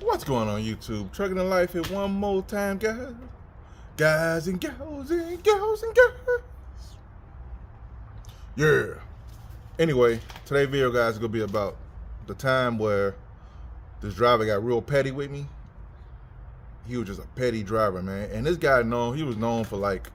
What's going on YouTube? Trucking in life here one more time, guys. Guys and gals and gals and girls. Yeah. Anyway, today's video, guys, is going to be about the time where this driver got real petty with me. He was just a petty driver, man. And this guy, he was known for like,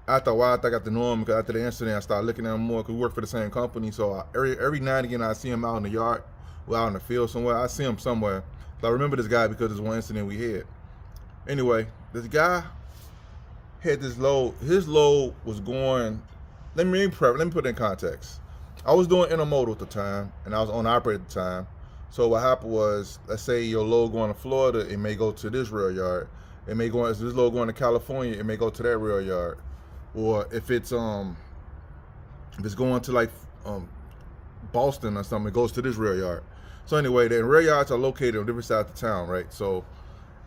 after a while, I got to know him because after the incident, I started looking at him more because we work for the same company. So every now and again, I see him out in the yard, or out in the field somewhere. I see him somewhere. So I remember this guy because of this one incident we had. Anyway, this guy had this load. His load was going. Let me put it in context. I was doing intermodal at the time, and I was on operator at the time. So what happened was, let's say your load going to Florida, it may go to this rail yard. It may go, if this load going to California, it may go to that rail yard. Or if it's going to like Boston or something, it goes to this rail yard. So anyway, the rail yards are located on different sides of town, right? So,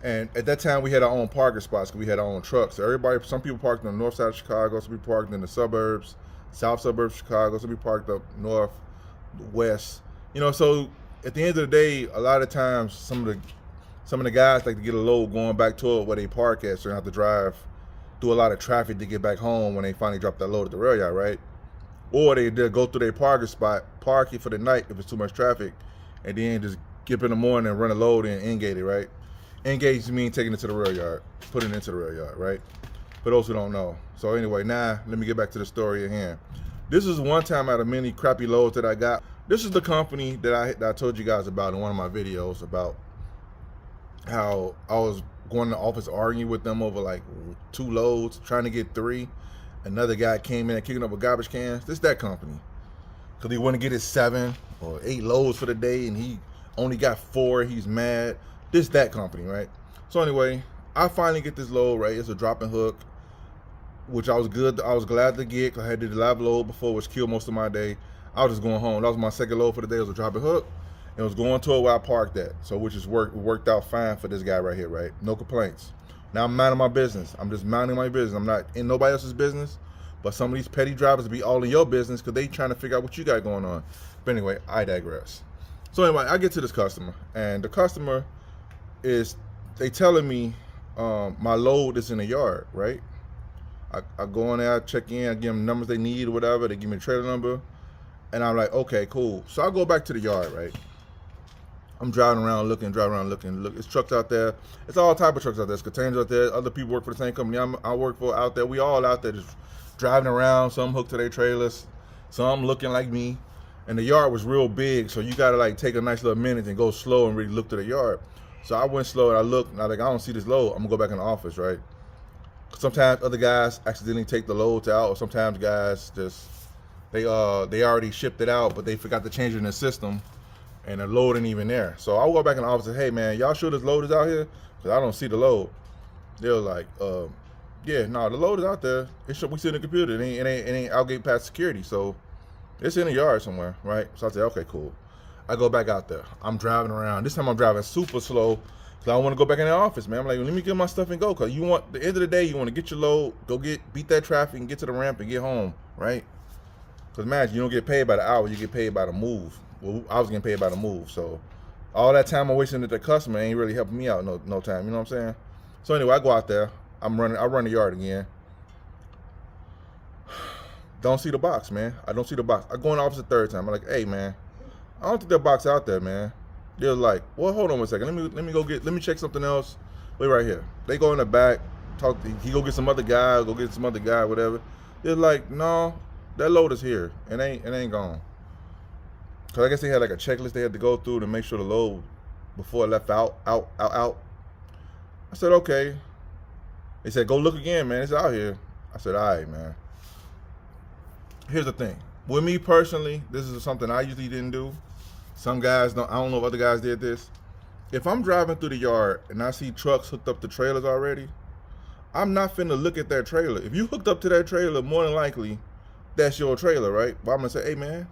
and at that time we had our own parking spots because we had our own trucks. So some people parked on the north side of Chicago, some people parked in the suburbs, south suburbs of Chicago, some people parked up north, west. So at the end of the day, a lot of times some of the guys like to get a load going back toward where they park at, so they have to drive through a lot of traffic to get back home when they finally drop that load at the rail yard, right? Or they go through their parking spot, park it for the night if it's too much traffic, and then just get up in the morning and run a load and engage it, right? Engage means taking it to the rail yard, putting it into the rail yard, right? For those who don't know. So anyway, now let me get back to the story at hand. This is one time out of many crappy loads that I got. This is the company that I told you guys about in one of my videos about how I was going to the office arguing with them over like 2 loads, trying to get 3. Another guy came in and kicking up with garbage cans. This is that company. Because he want to get his 7 or 8 loads for the day and he only got 4. He's mad. This is that company, right? So anyway, I finally get this load, right? It's a drop and hook, which I was glad to get because I had did a live load before, which killed most of my day. I was just going home. That was my second load for the day. It was a drop and hook. It was going toward where I parked at, so which is worked out fine for this guy right here, right? No complaints. Now I'm minding my business. I'm just minding my business. I'm not in nobody else's business, but some of these petty drivers be all in your business because they trying to figure out what you got going on. But anyway, I digress. So anyway, I get to this customer, and the customer they telling me my load is in the yard, right? I go in there, I check in, I give them numbers they need or whatever. They give me a trailer number, and I'm like, okay, cool. So I go back to the yard, right? I'm driving around looking. Look, it's trucks out there. It's all type of trucks out there. It's containers out there. Other people work for the same company I work for out there. We all out there just driving around. Some hooked to their trailers. Some looking like me. And the yard was real big, so you gotta like take a nice little minute and go slow and really look to the yard. So I went slow and I looked and I don't see this load. I'm gonna go back in the office, right? Sometimes other guys accidentally take the loads out, or sometimes guys just they already shipped it out, but they forgot to change it in the system. And the load ain't even there. So I go back in the office and say, hey man, y'all sure this load is out here? Because I don't see the load. They're like, yeah, no, the load is out there. We see it in the computer. It ain't outgate past security. So it's in the yard somewhere, right? So I say, okay, cool. I go back out there. I'm driving around. This time I'm driving super slow because I want to go back in the office, man. I'm like, let me get my stuff and go. Because at the end of the day, you want to get your load, beat that traffic and get to the ramp and get home, right? Because imagine, you don't get paid by the hour, you get paid by the move. Well, I was getting paid by the move, so all that time I'm wasting at the customer ain't really helping me out no time, you know what I'm saying? So anyway, I go out there, I run the yard again. Don't see the box, man. I don't see the box. I go in the office the third time. I'm like, hey man, I don't think that box out there, man. They're like, well, hold on one second. Let me check something else. Wait right here. They go in the back, he go get some other guy, whatever. They're like, no, that load is here. It ain't gone. Cause I guess they had like a checklist they had to go through to make sure the load before it left out. I said, okay. They said, go look again, man. It's out here. I said, all right, man. Here's the thing. With me personally, this is something I usually didn't do. Some guys don't. I don't know if other guys did this. If I'm driving through the yard and I see trucks hooked up to trailers already, I'm not finna look at that trailer. If you hooked up to that trailer, more than likely, that's your trailer, right? But I'm gonna say, hey, man,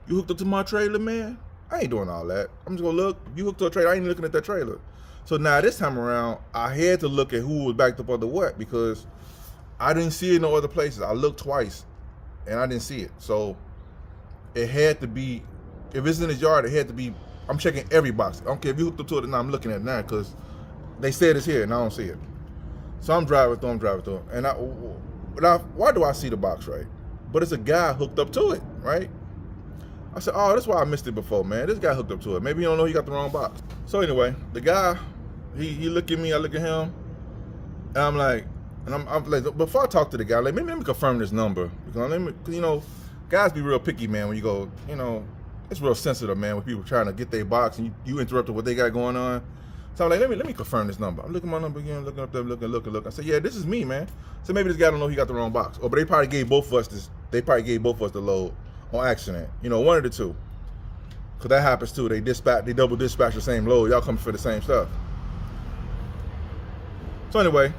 you hooked up to my trailer, man? I ain't doing all that. I'm just gonna look. You hooked to a trailer, I ain't looking at that trailer. So now this time around, I had to look at who was backed up under what because I didn't see it no other places. I looked twice and I didn't see it. So it had to be, if it's in his yard, it had to be I'm checking every box. I don't care if you hooked up to it or not. I'm looking at it now because they said it's here and I don't see it. So I'm driving through, and why do I see the box, right? But it's a guy hooked up to it, right? I said, oh, that's why I missed it before, man. This guy hooked up to it. Maybe he don't know he got the wrong box. So anyway, the guy, he look at me, I look at him, and I'm like, before I talk to the guy, like, maybe let me confirm this number. Because, you know, guys be real picky, man, when you go, you know, it's real sensitive, man, when people trying to get their box and you interrupted what they got going on. So I'm like, let me confirm this number. I'm looking at my number again, looking up there, looking. I said, yeah, this is me, man. So maybe this guy don't know he got the wrong box. But they probably gave both of us the load on accident. You know, one of the two. Cause that happens too. They double dispatch the same load. Y'all come for the same stuff. So anyway,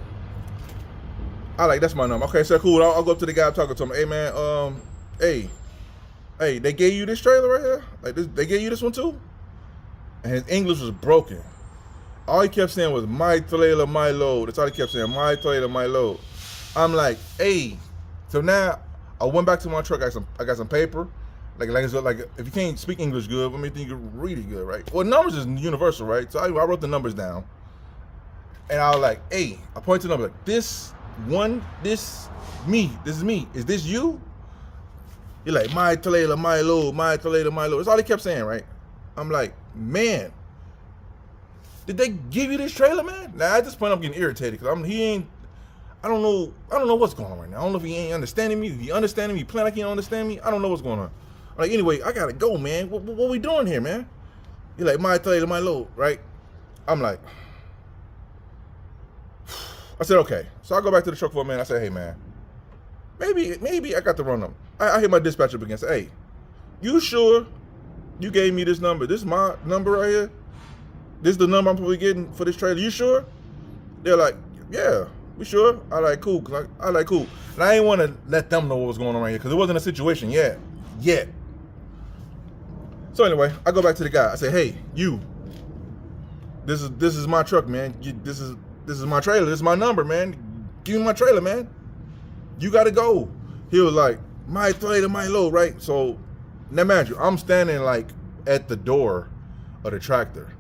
that's my number. Okay, so cool. I'll go up to the guy talking to him. Hey man, hey, they gave you this trailer right here? Like this, they gave you this one too? And his English was broken. All he kept saying was, my trailer, my load. That's all he kept saying, my trailer, my load. I'm like, hey. So now, I went back to my truck, I got some paper. Like if you can't speak English good, what makes you read it good, right? Well, numbers is universal, right? So I wrote the numbers down. And I was like, hey, I pointed to the number, like, this is me. Is this you? You're like, my trailer, my load, my trailer, my load. That's all he kept saying, right? I'm like, man. Did they give you this trailer, man? Now at this point I'm getting irritated because I don't know what's going on right now. I don't know if he ain't understanding me. If he understanding me, he playing like he don't understand me. I don't know what's going on. I'm like, anyway, I gotta go, man. What we doing here, man? You're like, my trailer, my load, right? I'm like, I said, okay. So I go back to the truck for a minute. I said, hey, man, maybe I got the wrong number. I hit my dispatcher up again. Say, hey, you sure you gave me this number? This is my number right here? This is the number I'm probably getting for this trailer. You sure? They're like, yeah, we sure. I like, cool. I like, cool. And I didn't want to let them know what was going on right here because it wasn't a situation yet. So anyway, I go back to the guy. I say, hey, you. This is my truck, man. This is my trailer. This is my number, man. Give me my trailer, man. You got to go. He was like, my trailer, my load, right? So now, mind you, I'm standing like at the door of the tractor.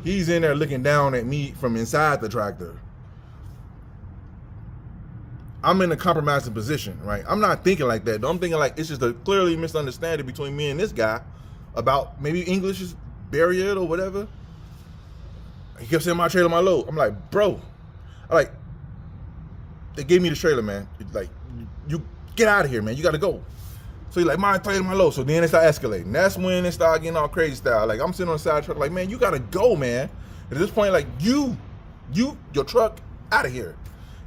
He's in there looking down at me from inside the tractor. I'm in a compromising position, right? I'm not thinking like that. I'm thinking like it's just a clearly misunderstanding between me and this guy about maybe English is barrier or whatever. He kept saying my trailer, my load. I'm like, bro, they gave me the trailer, man. Like, you get out of here, man. You got to go. So he's like, my trailer, my load. So then it started escalating. That's when it started getting all crazy style. Like, I'm sitting on the side of the truck like, man, you got to go, man. At this point, like, your truck, out of here.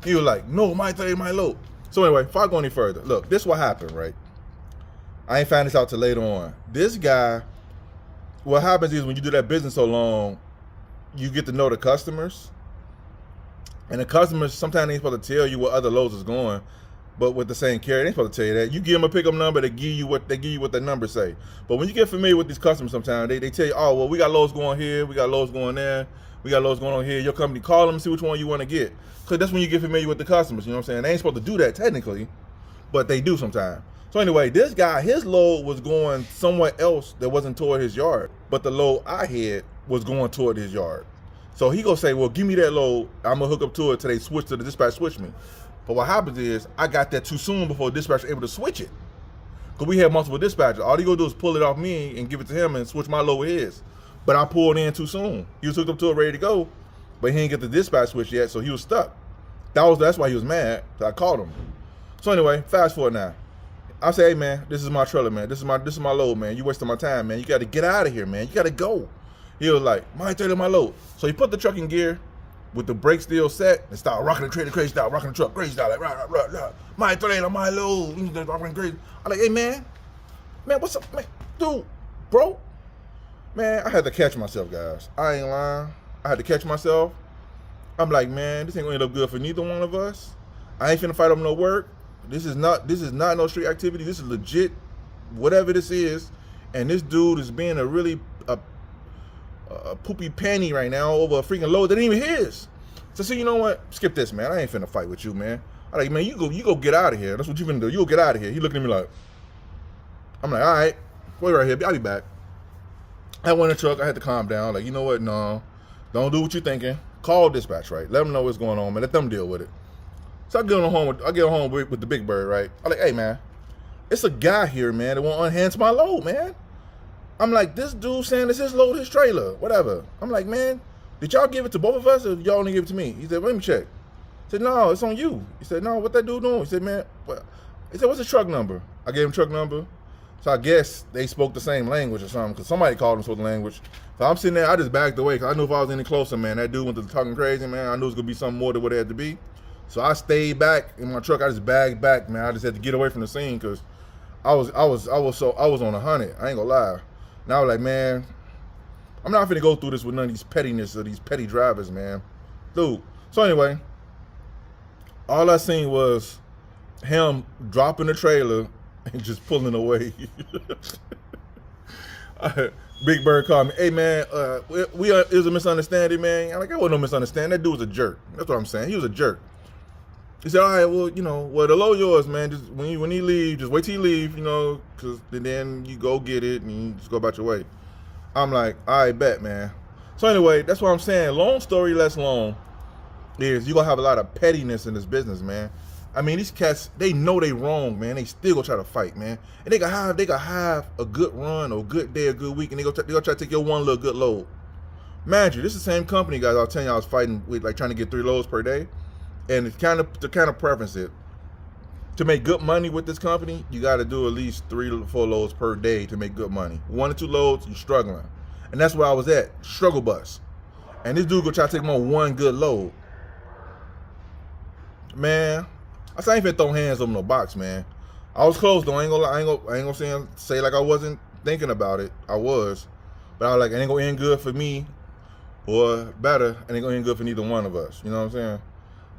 He was like, no, my trailer, my load. So anyway, before I go any further, look, this is what happened, right? I ain't found this out till later on. This guy, what happens is when you do that business so long, you get to know the customers. And the customers, sometimes they ain't supposed to tell you what other loads is going. But with the same carrier, they ain't supposed to tell you that. You give them a pickup number, they give you what the numbers say. But when you get familiar with these customers sometimes, they tell you, oh, well, we got loads going here, we got loads going there, we got loads going on here. Your company, call them and see which one you want to get. Because that's when you get familiar with the customers, you know what I'm saying? They ain't supposed to do that technically, but they do sometimes. So anyway, this guy, his load was going somewhere else that wasn't toward his yard. But the load I had was going toward his yard. So he gonna say, well, give me that load. I'm gonna hook up to it till they switch to the dispatch switch me. But what happens is I got that too soon before the dispatcher able to switch it. Because we had multiple dispatchers. All he gonna do is pull it off me and give it to him and switch my load with his. But I pulled in too soon. He was hooked up to it ready to go, but he didn't get the dispatch switch yet, so he was stuck. That's why he was mad. So I called him. So anyway, fast forward now. I say, hey man, this is my trailer, man. This is my load, man. You wasting my time, man. You gotta get out of here, man. You gotta go. He was like, my trailer, my load. So he put the truck in gear with the brakes still set and started rocking the trailer crazy style, rocking the truck crazy style, like rah. My trailer, my load. Rocking crazy. I'm like, hey man, what's up, man, dude, bro? Man, I had to catch myself, guys. I ain't lying. I had to catch myself. I'm like, man, this ain't gonna end up good for neither one of us. I ain't finna fight up no work. This is not no street activity. This is legit, whatever this is. And this dude is being a really poopy panty right now over a freaking load that ain't even his. So you know what? Skip this, man. I ain't finna fight with you, man. I'm like, man, you go get out of here. That's what you finna do. You go get out of here. He looking at me like, I'm like, all right, wait right here. I'll be back. I went in the truck. I had to calm down. Like, you know what? No, don't do what you're thinking. Call dispatch, right? Let them know what's going on, man. Let them deal with it. So I get home with the big bird, right? I'm like, hey, man, it's a guy here, man, that won't enhance my load, man. I'm like, this dude saying it's his load, his trailer, whatever. I'm like, man, did y'all give it to both of us or y'all only give it to me? He said, let me check. I said, no, it's on you. He said, no, what that dude doing? He said, man, what? He said, what's the truck number? I gave him truck number. So I guess they spoke the same language or something because somebody called them spoke the language. So I'm sitting there, I just backed away because I knew if I was any closer, man, that dude went to talking crazy, man. I knew it was going to be something more than what it had to be. So I stayed back in my truck. I just bagged back, man. I just had to get away from the scene because I was on 100. I ain't gonna lie. Now I was like, man, I'm not finna go through this with none of these pettiness of these petty drivers, man. Dude. So anyway, all I seen was him dropping the trailer and just pulling away. Big Bird called me, hey man, it was a misunderstanding, man. I'm like, it wasn't no misunderstanding. That dude was a jerk. That's what I'm saying. He was a jerk. He said, all right, well, you know, well, the load yours, man. Just when he leave, just wait till he leave, you know, because then you go get it and you just go about your way. I'm like, all right, bet, man. So anyway, that's what I'm saying. Long story less long is you're going to have a lot of pettiness in this business, man. I mean, these cats, they know they wrong, man. They still gonna try to fight, man. And they can have a good run or a good day, a good week, and they gonna try to take your one little good load. Mind you, this is the same company, guys. I was telling you I was fighting with, like trying to get 3 loads per day. And it's kind of preference it. To make good money with this company, you got to do at least 3 to 4 loads per day to make good money. 1 or 2 loads, you're struggling. And that's where I was at, struggle bus. And this dude gonna try to take me on 1 good load. Man, I said I ain't finna throw hands on no box, man. I was close though. I ain't gonna say like I wasn't thinking about it. I was, but I was like, it ain't gonna end good for me, or better, it ain't gonna end good for neither one of us. You know what I'm saying?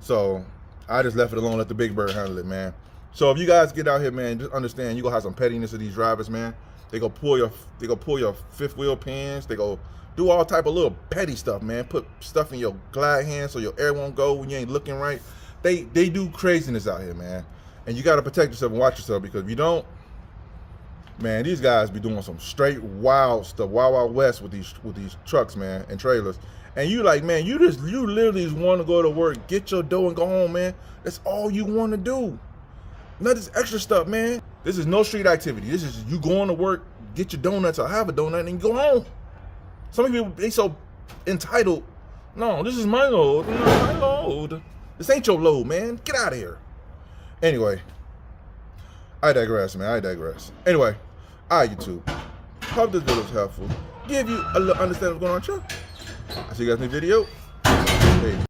So I just left it alone. Let the big bird handle it, man. So if you guys get out here, man, just understand you gonna have some pettiness of these drivers, man. They go pull your 5th wheel pins. They go do all type of little petty stuff, man. Put stuff in your glide hand so your air won't go when you ain't looking right. They do craziness out here, man. And you got to protect yourself and watch yourself, because if you don't, man, these guys be doing some straight wild stuff, wild west with these trucks, man, and trailers. And you like, man, you literally just want to go to work, get your dough and go home, man. That's all you want to do. None of this extra stuff, man. This is no street activity. This is you going to work, get your donuts or have a donut and go home. Some people, they so entitled. No, this is my load. This is my load. This ain't your load, man. Get out of here. Anyway, I digress, man. I digress. Anyway, all right, YouTube. Hope this video was helpful. Give you a little understanding of what's going on, Chuck. I'll see you guys in the video. Peace.